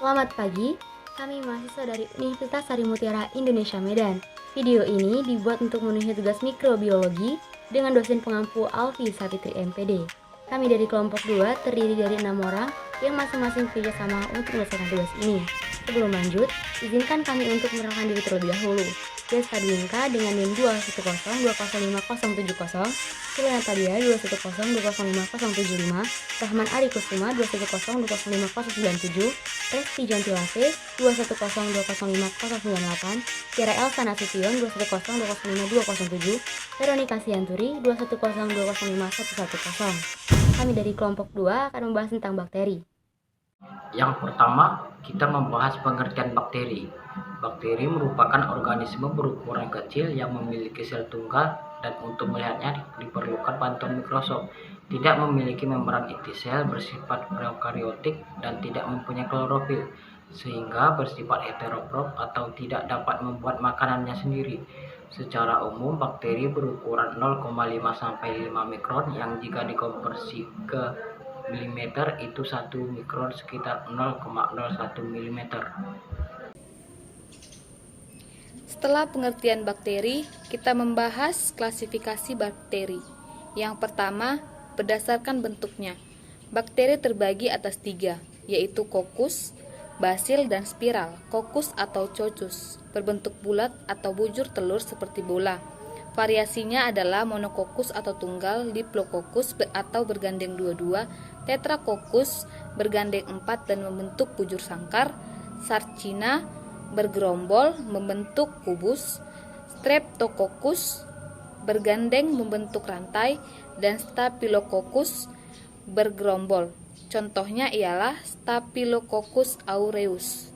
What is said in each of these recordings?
Selamat pagi, kami mahasiswa dari Universitas Sari Mutiara Indonesia Medan. Video ini dibuat untuk memenuhi tugas mikrobiologi dengan dosen pengampu Alfi Sapitri MPD. Kami dari kelompok 2 terdiri dari 6 orang yang masing-masing kerjasama untuk menyelesaikan tugas ini. Sebelum lanjut, izinkan kami untuk mengenalkan diri terlebih dahulu. Des Fadwinka dengan NIM 210205070, Sila Natalia 210205075, Rahman Ari Kusuma 210205097, Resti Jantilase 210205098, Tiara Elsa Nasution 210205207, Veronica Sianturi 210205110. Kami dari kelompok 2 akan membahas tentang bakteri. Yang pertama, kita membahas pengertian bakteri. Bakteri merupakan organisme berukuran kecil yang memiliki sel tunggal dan untuk melihatnya diperlukan bantuan mikroskop. Tidak memiliki membran inti sel, bersifat prokariotik dan tidak mempunyai klorofil, sehingga bersifat heterotrof atau tidak dapat membuat makanannya sendiri. Secara umum, bakteri berukuran 0,5 sampai 5 mikron yang jika dikonversi ke milimeter itu 1 mikron sekitar 0,01 mm. Setelah pengertian bakteri, kita membahas klasifikasi bakteri. Yang pertama, berdasarkan bentuknya. Bakteri terbagi atas 3, yaitu kokus, basil, dan spiral. Kokus atau coccus, berbentuk bulat atau bujur telur seperti bola. Variasinya adalah monokokus atau tunggal, diplokokus atau bergandeng dua-dua, tetrakokus bergandeng 4 dan membentuk bujur sangkar, sarcina bergerombol membentuk kubus, streptococcus bergandeng membentuk rantai, dan staphylococcus bergerombol. Contohnya ialah Staphylococcus aureus.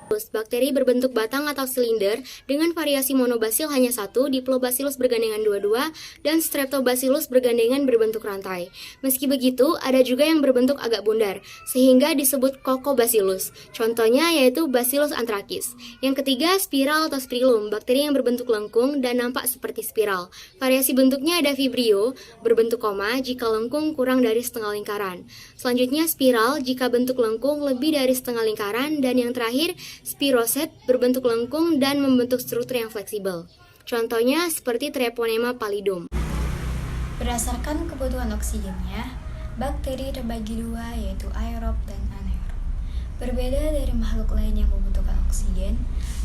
Bakteri berbentuk batang atau silinder dengan variasi monobacil hanya 1, diplobacillus bergandengan 22, dan streptobacillus bergandengan berbentuk rantai. Meski begitu, ada juga yang berbentuk agak bundar, sehingga disebut Coccobacillus. Contohnya yaitu Bacillus anthracus. Yang ketiga, spiral atau spirillum, bakteri yang berbentuk lengkung dan nampak seperti spiral. Variasi bentuknya ada vibrio, berbentuk koma jika lengkung kurang dari setengah lingkaran. Selanjutnya spiral jika bentuk lengkung lebih dari setengah lingkaran, dan yang terakhir spiroset berbentuk lengkung dan membentuk struktur yang fleksibel. Contohnya seperti Treponema pallidum. Berdasarkan kebutuhan oksigennya, bakteri terbagi dua yaitu aerob dan anaerob. Berbeda dari makhluk lain yang membutuhkan oksigen,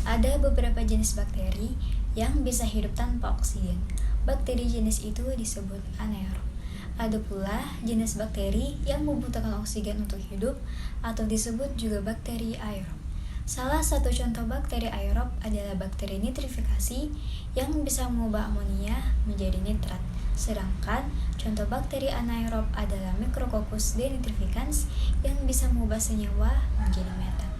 ada beberapa jenis bakteri yang bisa hidup tanpa oksigen. Bakteri jenis itu disebut anaerob. Ada pula jenis bakteri yang membutuhkan oksigen untuk hidup atau disebut juga bakteri aerob. Salah satu contoh bakteri aerob adalah bakteri nitrifikasi yang bisa mengubah amonia menjadi nitrat. Sedangkan contoh bakteri anaerob adalah Micrococcus denitrificans yang bisa mengubah senyawa menjadi metan.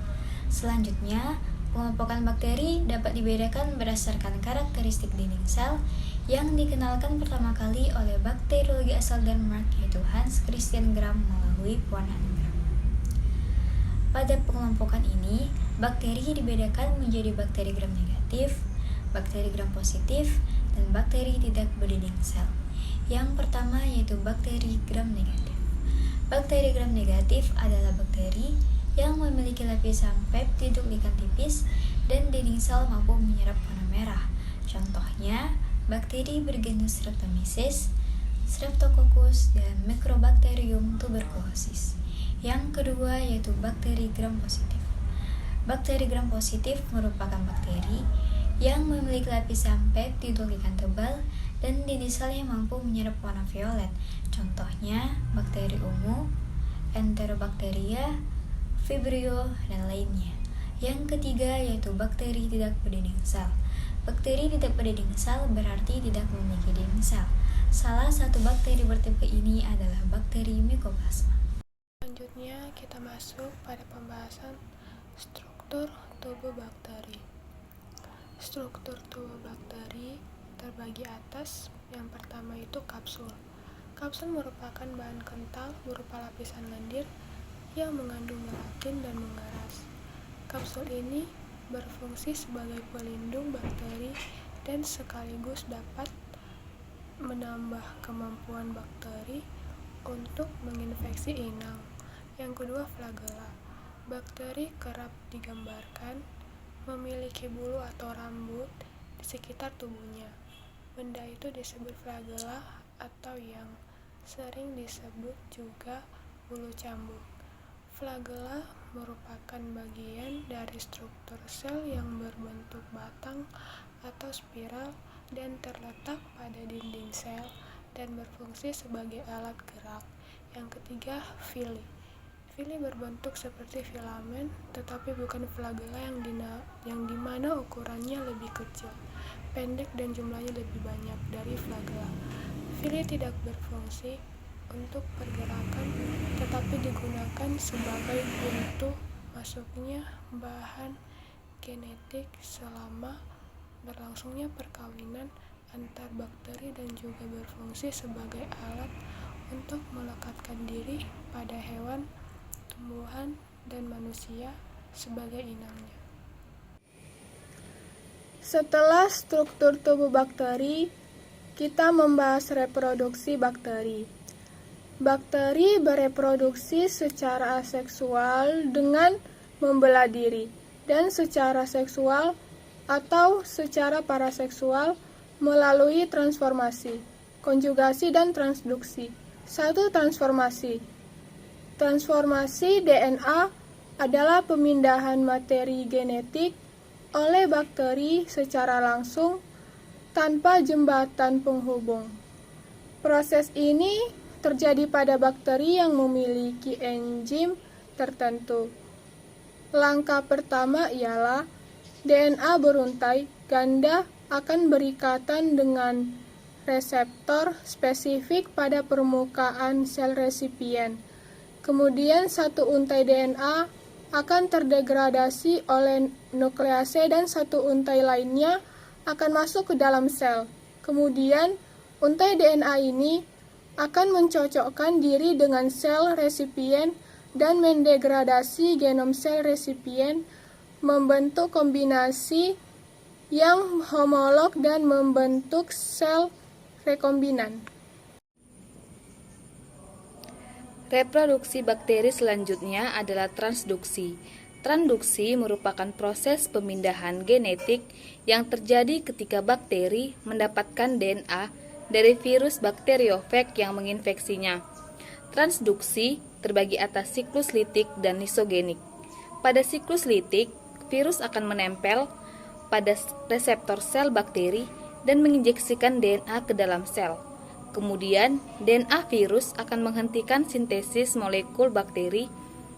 Selanjutnya, pengelompokan bakteri dapat dibedakan berdasarkan karakteristik dinding sel yang dikenalkan pertama kali oleh bakteriologi asal Denmark yaitu Hans Christian Gram melalui pewarnaan Gram. Pada pengelompokan ini, bakteri dibedakan menjadi bakteri gram negatif, bakteri gram positif, dan bakteri tidak berdinding sel. Yang pertama yaitu bakteri gram negatif. Bakteri gram negatif adalah bakteri yang memiliki lapisan peptidoglikan tipis dan dinding sel mampu menyerap warna merah. Contohnya, bakteri bergenus Streptomyces, Streptococcus, dan Microbacterium tuberculosis. Yang kedua yaitu bakteri gram positif. Bakteri gram positif merupakan bakteri yang memiliki lapisan peptidoglikan tebal dan dinding sel yang mampu menyerap warna violet. Contohnya bakteri ungu, Enterobacteria, Vibrio, dan lainnya. Yang ketiga yaitu bakteri tidak berdinding sel. Bakteri tidak berdinding sel berarti tidak memiliki dinding sel. Salah satu bakteri bertipe ini adalah bakteri Mycoplasma. Selanjutnya kita masuk pada pembahasan struktur tubuh bakteri. Struktur tubuh bakteri terbagi atas. Yang pertama itu kapsul. Kapsul merupakan bahan kental berupa lapisan lendir yang mengandung gelatin dan mengeras. Kapsul ini berfungsi sebagai pelindung bakteri dan sekaligus dapat menambah kemampuan bakteri untuk menginfeksi inang. Yang kedua, flagella. Bakteri kerap digambarkan memiliki bulu atau rambut di sekitar tubuhnya. Benda itu disebut flagella atau yang sering disebut juga bulu cambuk. Flagella merupakan bagian dari struktur sel yang berbentuk batang atau spiral dan terletak pada dinding sel dan berfungsi sebagai alat gerak. Yang ketiga, villi. Villi berbentuk seperti filamen, tetapi bukan flagella yang dimana ukurannya lebih kecil, pendek dan jumlahnya lebih banyak dari flagella. Villi tidak berfungsi untuk pergerakan, tetapi digunakan sebagai pintu masuknya bahan genetik selama berlangsungnya perkawinan antar bakteri dan juga berfungsi sebagai alat untuk melekatkan diri pada hewan, tumbuhan, dan manusia sebagai inangnya. Setelah struktur tubuh bakteri, kita membahas reproduksi bakteri. Bakteri bereproduksi secara aseksual dengan membelah diri dan secara seksual atau secara paraseksual melalui transformasi, konjugasi, dan transduksi. 1. Transformasi. Transformasi DNA adalah pemindahan materi genetik oleh bakteri secara langsung tanpa jembatan penghubung. Proses ini terjadi pada bakteri yang memiliki enzim tertentu. Langkah pertama ialah DNA beruntai ganda akan berikatan dengan reseptor spesifik pada permukaan sel resipien. Kemudian satu untai DNA akan terdegradasi oleh nuklease dan satu untai lainnya akan masuk ke dalam sel. Kemudian untai DNA ini akan mencocokkan diri dengan sel resipien dan mendegradasi genom sel resipien, membentuk kombinasi yang homolog dan membentuk sel rekombinan. Reproduksi bakteri selanjutnya adalah transduksi. Transduksi merupakan proses pemindahan genetik yang terjadi ketika bakteri mendapatkan DNA dari virus bakteriofag yang menginfeksinya. Transduksi terbagi atas siklus litik dan lisogenik. Pada siklus litik, virus akan menempel pada reseptor sel bakteri dan menginjeksikan DNA ke dalam sel. Kemudian, DNA virus akan menghentikan sintesis molekul bakteri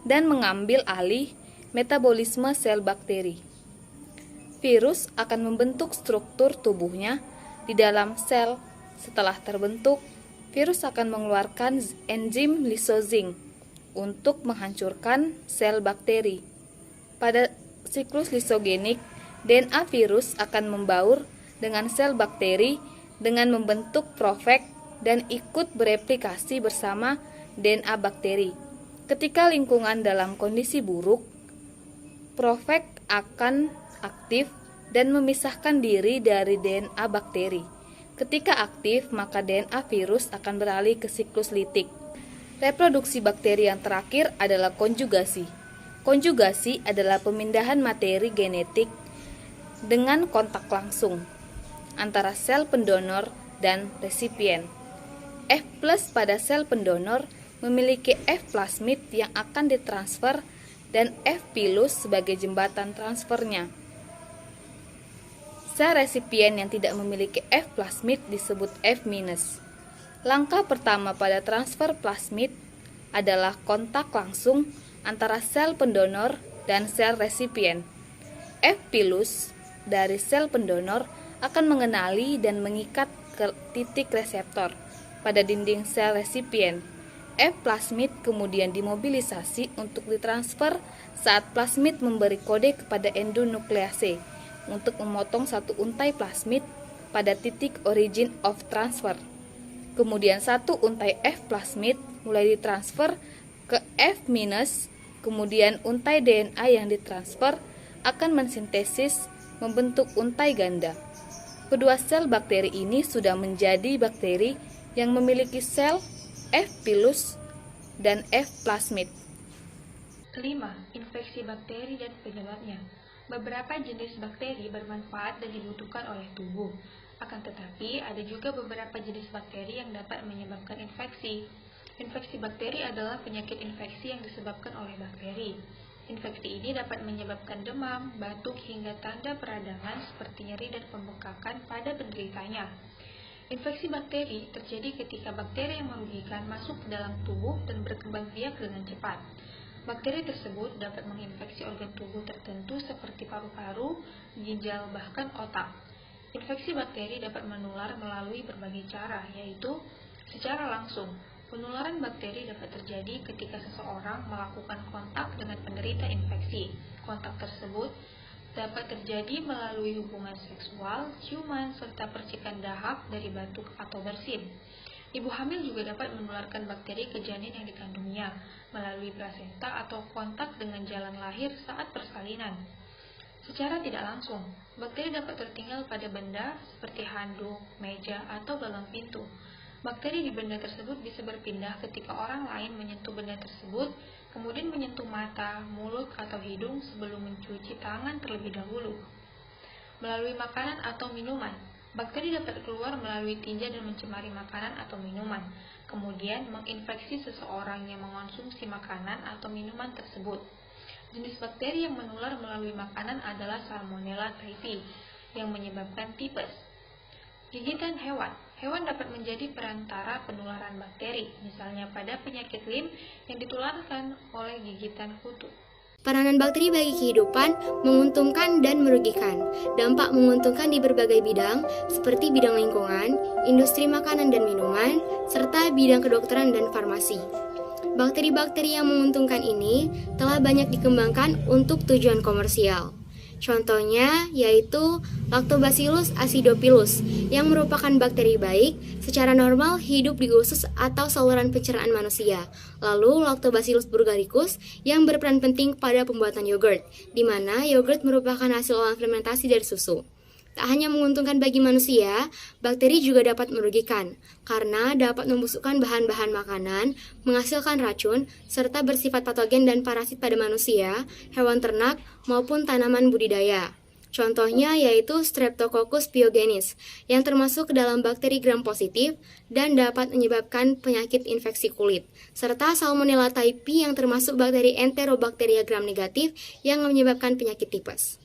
dan mengambil alih metabolisme sel bakteri. Virus akan membentuk struktur tubuhnya di dalam sel. Setelah terbentuk, virus akan mengeluarkan enzim lysosing untuk menghancurkan sel bakteri. Pada siklus lisogenik, DNA virus akan membaur dengan sel bakteri dengan membentuk profag dan ikut bereplikasi bersama DNA bakteri. Ketika lingkungan dalam kondisi buruk, profag akan aktif dan memisahkan diri dari DNA bakteri. Ketika aktif, maka DNA virus akan beralih ke siklus litik. Reproduksi bakteri yang terakhir adalah konjugasi. Konjugasi adalah pemindahan materi genetik dengan kontak langsung antara sel pendonor dan resipien. F+ pada sel pendonor memiliki F plasmid yang akan ditransfer dan F pilus sebagai jembatan transfernya. Sel resipien yang tidak memiliki F plasmid disebut F-. Langkah pertama pada transfer plasmid adalah kontak langsung antara sel pendonor dan sel resipien. F pilus dari sel pendonor akan mengenali dan mengikat ke titik reseptor pada dinding sel resipien. F plasmid kemudian dimobilisasi untuk ditransfer saat plasmid memberi kode kepada endonuklease untuk memotong satu untai plasmid pada titik origin of transfer. Kemudian satu untai F plasmid mulai ditransfer ke F-, kemudian untai DNA yang ditransfer akan mensintesis membentuk untai ganda. Kedua sel bakteri ini sudah menjadi bakteri yang memiliki sel F pilus dan F plasmid. Kelima, infeksi bakteri dan penyebabnya. Beberapa jenis bakteri bermanfaat dan dibutuhkan oleh tubuh. Akan tetapi, ada juga beberapa jenis bakteri yang dapat menyebabkan infeksi. Infeksi bakteri adalah penyakit infeksi yang disebabkan oleh bakteri. Infeksi ini dapat menyebabkan demam, batuk, hingga tanda peradangan seperti nyeri dan pembengkakan pada penderitanya. Infeksi bakteri terjadi ketika bakteri yang merugikan masuk ke dalam tubuh dan berkembang biak dengan cepat. Bakteri tersebut dapat menginfeksi organ tubuh tertentu seperti paru-paru, ginjal, bahkan otak. Infeksi bakteri dapat menular melalui berbagai cara, yaitu secara langsung. Penularan bakteri dapat terjadi ketika seseorang melakukan kontak dengan penderita infeksi. Kontak tersebut dapat terjadi melalui hubungan seksual, ciuman, serta percikan dahak dari batuk atau bersin. Ibu hamil juga dapat menularkan bakteri ke janin yang dikandungnya melalui plasenta atau kontak dengan jalan lahir saat persalinan. Secara tidak langsung, bakteri dapat tertinggal pada benda seperti handuk, meja, atau gagang pintu. Bakteri di benda tersebut bisa berpindah ketika orang lain menyentuh benda tersebut, kemudian menyentuh mata, mulut, atau hidung sebelum mencuci tangan terlebih dahulu. Melalui makanan atau minuman, bakteri dapat keluar melalui tinja dan mencemari makanan atau minuman, kemudian menginfeksi seseorang yang mengonsumsi makanan atau minuman tersebut. Jenis bakteri yang menular melalui makanan adalah Salmonella typhi, yang menyebabkan tipes. Gigitan hewan. Hewan dapat menjadi perantara penularan bakteri, misalnya pada penyakit Lyme yang ditularkan oleh gigitan kutu. Peranan bakteri bagi kehidupan menguntungkan dan merugikan. Dampak menguntungkan di berbagai bidang, seperti bidang lingkungan, industri makanan dan minuman, serta bidang kedokteran dan farmasi. Bakteri-bakteri yang menguntungkan ini telah banyak dikembangkan untuk tujuan komersial. Contohnya yaitu Lactobacillus acidophilus yang merupakan bakteri baik secara normal hidup di usus atau saluran pencernaan manusia. Lalu Lactobacillus bulgaricus yang berperan penting pada pembuatan yogurt, di mana yogurt merupakan hasil olahan fermentasi dari susu. Tak hanya menguntungkan bagi manusia, bakteri juga dapat merugikan karena dapat membusukkan bahan-bahan makanan, menghasilkan racun, serta bersifat patogen dan parasit pada manusia, hewan ternak, maupun tanaman budidaya. Contohnya yaitu Streptococcus pyogenes yang termasuk ke dalam bakteri gram positif dan dapat menyebabkan penyakit infeksi kulit, serta Salmonella typhi yang termasuk bakteri Enterobacteria gram negatif yang menyebabkan penyakit tipes.